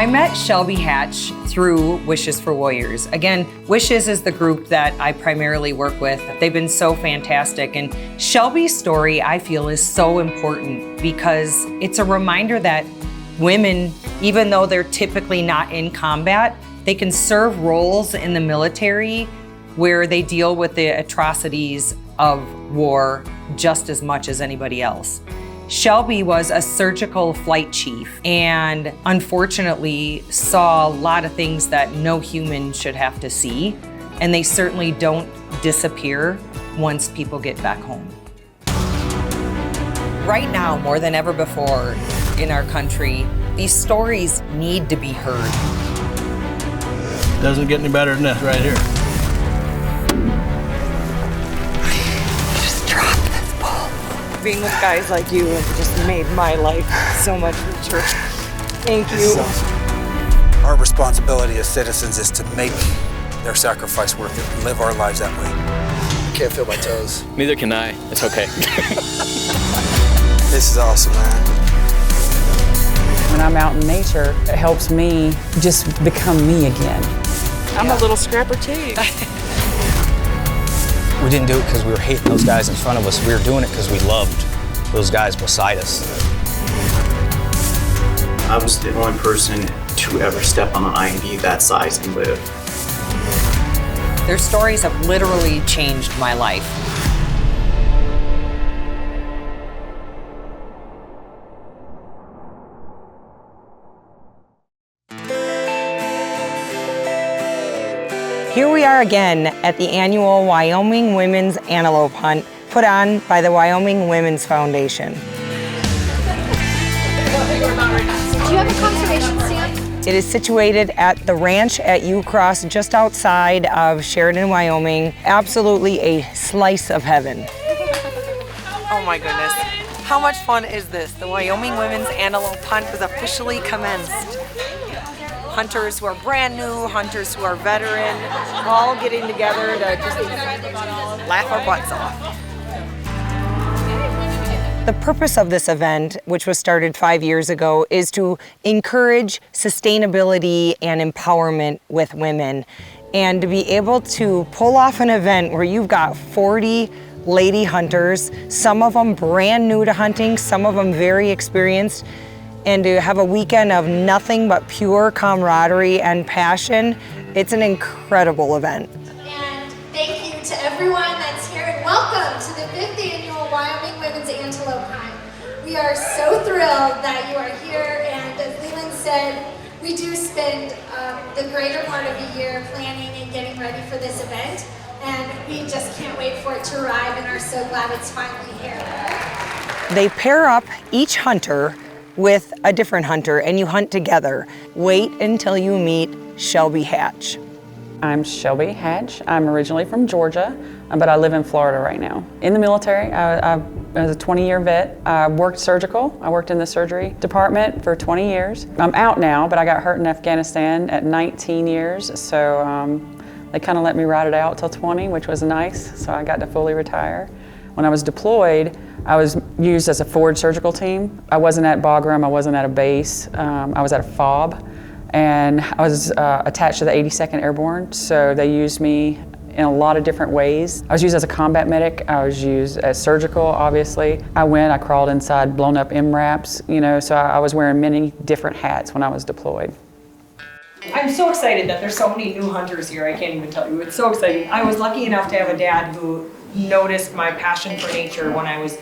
I met Shelby Hatch through Wishes for Warriors. Again, Wishes is the group that I primarily work with. They've been so fantastic. And Shelby's story, I feel, is so important because it's a reminder that women, even though they're typically not in combat, they can serve roles in the military where they deal with the atrocities of war just as much as anybody else. Shelby was a surgical flight chief and unfortunately saw a lot of things that no human should have to see, and they certainly don't disappear once people get back home. Right now, more than ever before in our country, these stories need to be heard. Doesn't get any better than this right here. Being with guys like you have just made my life so much richer. Thank you. Our responsibility as citizens is to make their sacrifice worth it and live our lives that way. I can't feel my toes. Neither can I. It's okay. This is awesome, man. When I'm out in nature, it helps me just become me again. I'm a little scrapper too. We didn't do it because we were hating those guys in front of us. We were doing it because we loved those guys beside us. I was the only person to ever step on an IED that size and live. Their stories have literally changed my life. Here we are again at the annual Wyoming Women's Antelope Hunt put on by the Wyoming Women's Foundation. Do you have a conservation stamp? It is situated at the ranch at U-Cross just outside of Sheridan, Wyoming. Absolutely a slice of heaven. Oh my goodness. How much fun is this? The Wyoming Women's Antelope Hunt has officially commenced. Hunters who are brand new, hunters who are veteran, all getting together to just laugh our butts off. The purpose of this event, which was started 5 years ago, is to encourage sustainability and empowerment with women, and to be able to pull off an event where you've got 40 lady hunters, some of them brand new to hunting, some of them very experienced, and to have a weekend of nothing but pure camaraderie and passion. It's an incredible event. And thank you to everyone that's here, and welcome to the 5th annual Wyoming Women's Antelope Hunt. We are so thrilled that you are here, and as Leland said, we do spend the greater part of the year planning and getting ready for this event, and we just can't wait for it to arrive and are so glad it's finally here. They pair up each hunter with a different hunter, and you hunt together. Wait until you meet Shelby Hatch. I'm Shelby Hatch. I'm originally from Georgia, but I live in Florida right now. In the military, I was a 20-year vet. I worked surgical. I worked in the surgery department for 20 years. I'm out now, but I got hurt in Afghanistan at 19 years, so they kind of let me ride it out till 20, which was nice, so I got to fully retire. When I was deployed, I was used as a forward surgical team. I wasn't at Bagram, I wasn't at a base, I was at a FOB, and I was attached to the 82nd Airborne, so they used me in a lot of different ways. I was used as a combat medic, I was used as surgical, obviously. I crawled inside blown up MRAPs, so I was wearing many different hats when I was deployed. I'm so excited that there's so many new hunters here, I can't even tell you, it's so exciting. I was lucky enough to have a dad who noticed my passion for nature when I was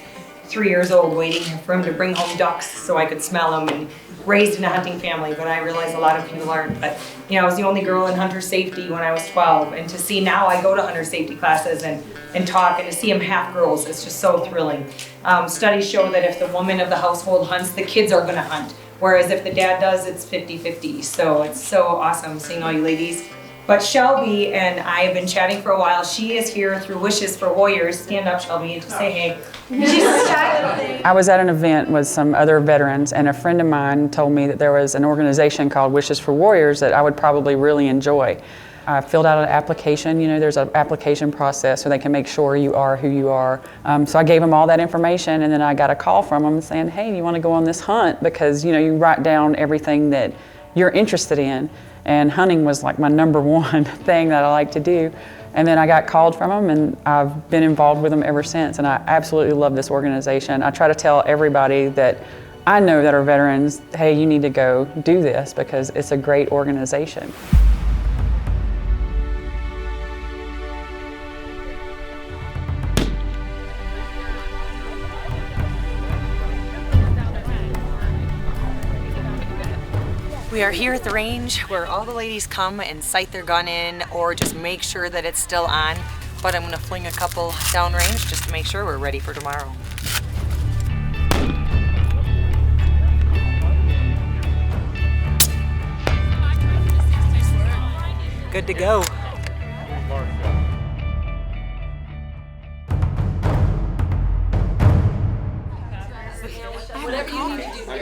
3 years old, waiting for him to bring home ducks so I could smell them, and raised in a hunting family, but I realize a lot of people aren't. But I was the only girl in hunter safety when I was 12, and to see now I go to hunter safety classes and talk, and to see them half girls, it's just so thrilling. Studies show that if the woman of the household hunts, the kids are gonna hunt, whereas if the dad does, it's 50-50. So it's so awesome seeing all you ladies. But Shelby and I have been chatting for a while. She is here through Wishes for Warriors. Stand up, Shelby, and just say hey. I was at an event with some other veterans, and a friend of mine told me that there was an organization called Wishes for Warriors that I would probably really enjoy. I filled out an application. There's an application process so they can make sure you are who you are. So I gave them all that information, and then I got a call from them saying, hey, you want to go on this hunt? Because you write down everything that you're interested in. And hunting was like my number one thing that I like to do. And then I got called from them, and I've been involved with them ever since. And I absolutely love this organization. I try to tell everybody that I know that are veterans, hey, you need to go do this because it's a great organization. We are here at the range where all the ladies come and sight their gun in or just make sure that it's still on. But I'm gonna fling a couple downrange just to make sure we're ready for tomorrow. Good to go.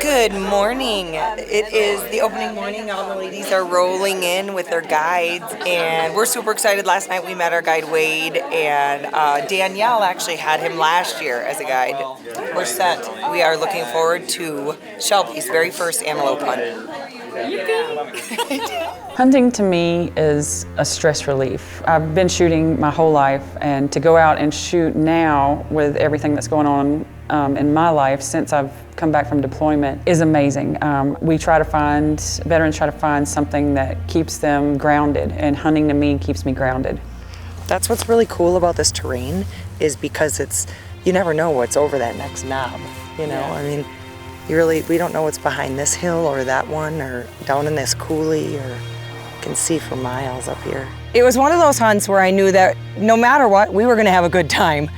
Good morning. It is the opening morning. All the ladies are rolling in with their guides, and we're super excited. Last night we met our guide Wade, and Danielle actually had him last year as a guide. We're set. We are looking forward to Shelby's very first antelope hunt. Hunting to me is a stress relief. I've been shooting my whole life, and to go out and shoot now with everything that's going on in my life since I've come back from deployment is amazing. Veterans try to find something that keeps them grounded, and hunting to me keeps me grounded. That's what's really cool about this terrain is because you never know what's over that next knob, you know? Yeah. I mean, we don't know what's behind this hill or that one or down in this coulee, or you can see for miles up here. It was one of those hunts where I knew that no matter what, we were gonna have a good time.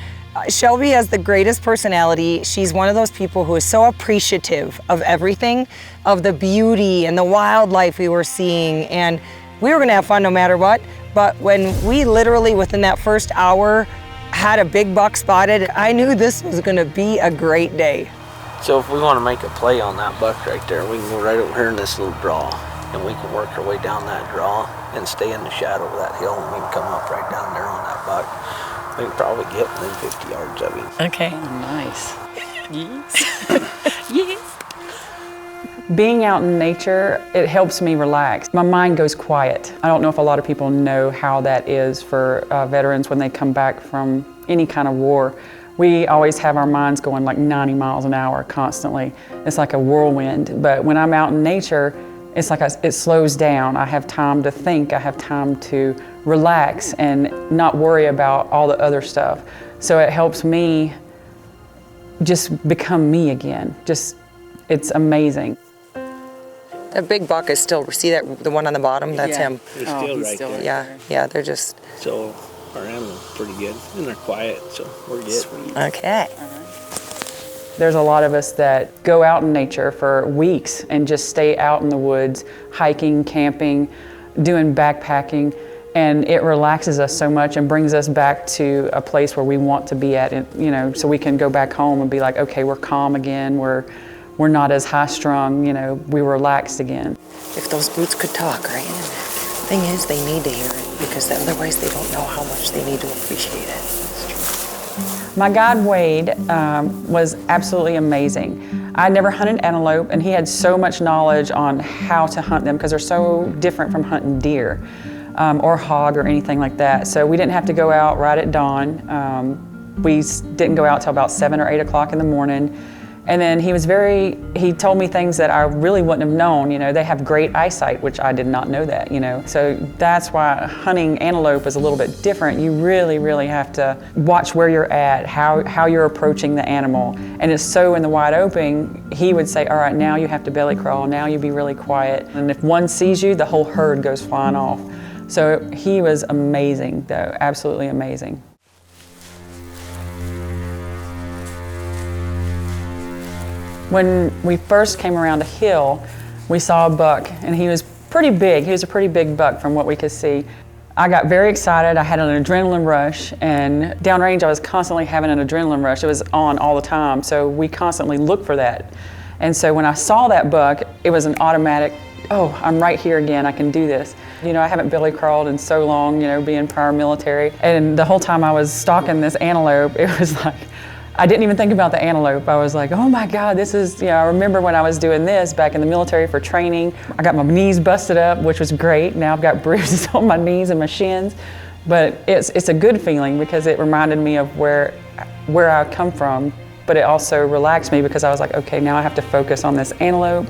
Shelby has the greatest personality. She's one of those people who is so appreciative of everything, of the beauty and the wildlife we were seeing, and we were gonna have fun no matter what. But when we literally, within that first hour, had a big buck spotted, I knew this was gonna be a great day. So if we want to make a play on that buck right there, we can go right over here in this little draw, and we can work our way down that draw and stay in the shadow of that hill, and we can come up right down there on that buck. We can probably get within 50 yards of him. Okay. Nice. Yes. Yes. Being out in nature, it helps me relax. My mind goes quiet. I don't know if a lot of people know how that is for veterans when they come back from any kind of war. We always have our minds going like 90 miles an hour constantly. It's like a whirlwind. But when I'm out in nature, it's like it slows down. I have time to think. I have time to relax and not worry about all the other stuff. So it helps me just become me again. It's amazing. That big buck is still, see that, the one on the bottom? That's him. He's still right there. Yeah, they're just... So our animal's pretty good, and they're quiet, so we're good. Sweet. Okay. There's a lot of us that go out in nature for weeks and just stay out in the woods, hiking, camping, doing backpacking, and it relaxes us so much and brings us back to a place where we want to be at, you know, so we can go back home and be like, okay, we're calm again, we're not as high strung, you know, we relaxed again. If those boots could talk, right? And the thing is, they need to hear it because otherwise they don't know how much they need to appreciate it. My guide Wade was absolutely amazing. I never hunted antelope, and he had so much knowledge on how to hunt them because they're so different from hunting deer or hog or anything like that. So we didn't have to go out right at dawn. We didn't go out till about 7 or 8 o'clock in the morning. And then he told me things that I really wouldn't have known. You know, they have great eyesight, which I did not know that, you know. So that's why hunting antelope is a little bit different. You really, really have to watch where you're at, how you're approaching the animal. And it's so in the wide open, he would say, all right, now you have to belly crawl, now you be really quiet. And if one sees you, the whole herd goes flying off. So he was amazing, though, absolutely amazing. When we first came around a hill, we saw a buck, and he was pretty big. He was a pretty big buck from what we could see. I got very excited. I had an adrenaline rush, and downrange I was constantly having an adrenaline rush. It was on all the time, so we constantly looked for that. And so when I saw that buck, it was an automatic, oh, I'm right here again, I can do this. You know, I haven't belly crawled in so long, you know, being prior military. And the whole time I was stalking this antelope, it was like, I didn't even think about the antelope. I was like, oh my God, this is, I remember when I was doing this back in the military for training. I got my knees busted up, which was great. Now I've got bruises on my knees and my shins. But it's a good feeling because it reminded me of where I come from. But it also relaxed me because I was like, okay, now I have to focus on this antelope.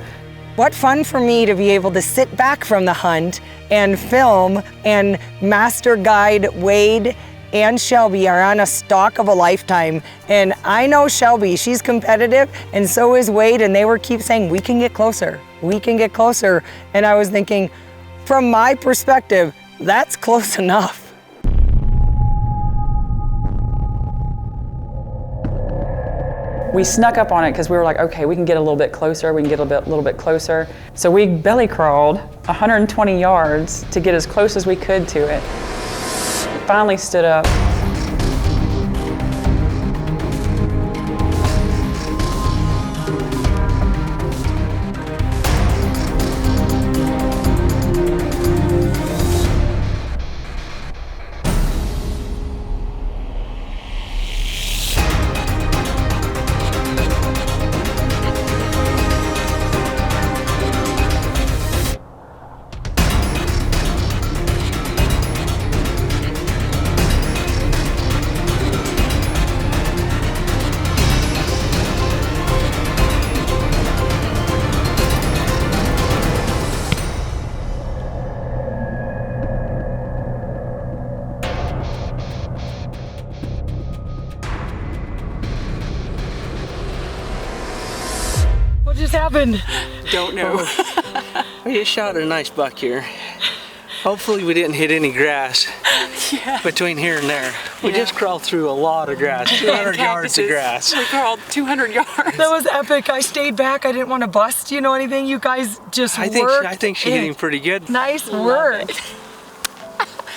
What fun for me to be able to sit back from the hunt and film, and Master Guide Wade and Shelby are on a stalk of a lifetime. And I know Shelby, she's competitive, and so is Wade, and they keep saying, we can get closer, we can get closer. And I was thinking, from my perspective, that's close enough. We snuck up on it because we were like, okay, we can get a little bit closer, we can get a little bit closer. So we belly crawled 120 yards to get as close as we could to it. Finally stood up. What just happened? Don't know. We just shot a nice buck here. Hopefully we didn't hit any grass between here and there. We just crawled through a lot of grass, 200 yards of grass. We crawled 200 yards. That was epic. I stayed back. I didn't want to bust, anything. You guys just worked. I think she hit him pretty good. Nice work.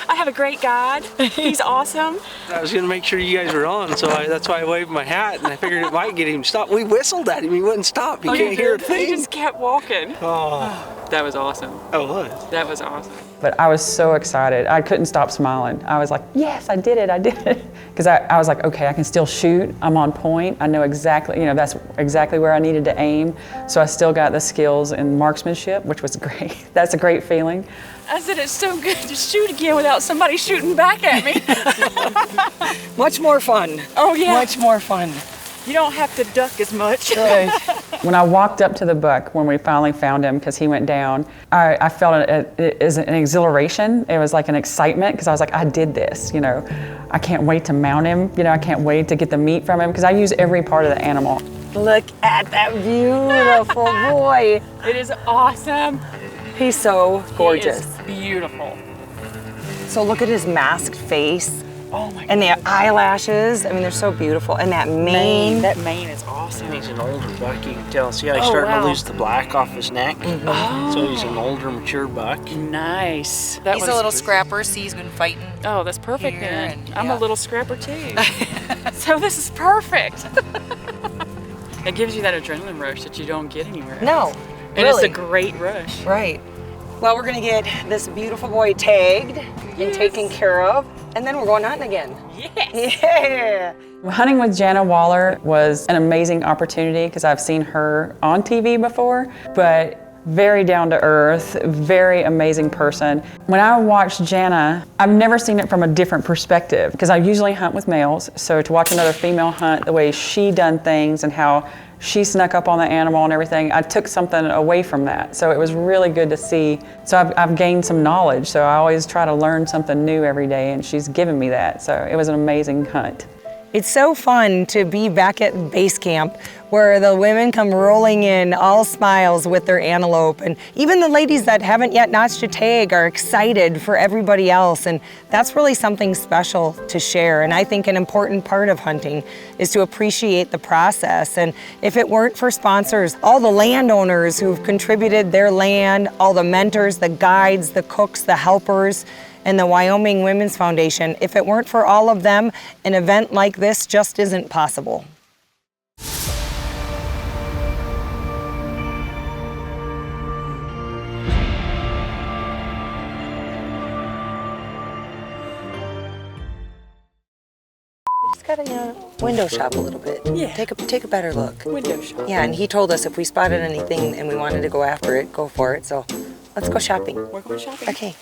I have a great guide. He's awesome. I was gonna make sure you guys were on, so that's why I waved my hat, and I figured it might get him stopped. We whistled at him, he wouldn't stop. He can't hear a thing. He just kept walking. Oh, That was awesome. oh, what? That was awesome. But I was so excited. I couldn't stop smiling. I was like, yes, I did it. Because I was like, okay, I can still shoot. I'm on point. I know exactly, that's exactly where I needed to aim. So I still got the skills in marksmanship, which was great. That's a great feeling. I said, it's so good to shoot again without somebody shooting back at me. Much more fun. Oh, yeah. Much more fun. You don't have to duck as much. Right. When I walked up to the buck, when we finally found him, because he went down, I felt it as an exhilaration. It was like an excitement, because I was like, I did this, I can't wait to mount him. I can't wait to get the meat from him, because I use every part of the animal. Look at that beautiful boy. It is awesome. He's so gorgeous. He is beautiful. So look at his masked face. Oh my God. And the eyelashes. I mean, they're so beautiful. And that mane. That mane is awesome. He's an older buck, you can tell. See how he's starting to lose the black off his neck? Mm-hmm. Oh. So he's an older, mature buck. Nice. He's a little scrapper, so he's been fighting. Oh, that's perfect here then. and- I'm yeah. a little scrapper too. So this is perfect. It gives you that adrenaline rush that you don't get anywhere else. No, And really. it's a great rush. Right. Well, we're gonna get this beautiful boy tagged and taken care of, and then we're going hunting again. Yes. Yeah. Hunting with Jana Waller was an amazing opportunity because I've seen her on TV before, but very down to earth, very amazing person. When I watched Jana, I've never seen it from a different perspective because I usually hunt with males, so to watch another female hunt the way she done things and how she snuck up on the animal and everything, I took something away from that. So it was really good to see. So I've gained some knowledge, so I always try to learn something new every day, and she's given me that. So it was an amazing hunt. It's so fun to be back at base camp where the women come rolling in all smiles with their antelope, and even the ladies that haven't yet notched a tag are excited for everybody else, and that's really something special to share. And I think an important part of hunting is to appreciate the process. And if it weren't for sponsors, all the landowners who've contributed their land, all the mentors, the guides, the cooks, the helpers, and the Wyoming Women's Foundation, if it weren't for all of them, an event like this just isn't possible. Just gotta, window shop a little bit. Yeah. Take a better look. Window shop. Yeah, and he told us if we spotted anything and we wanted to go after it, go for it. So let's go shopping. We're going shopping. Okay.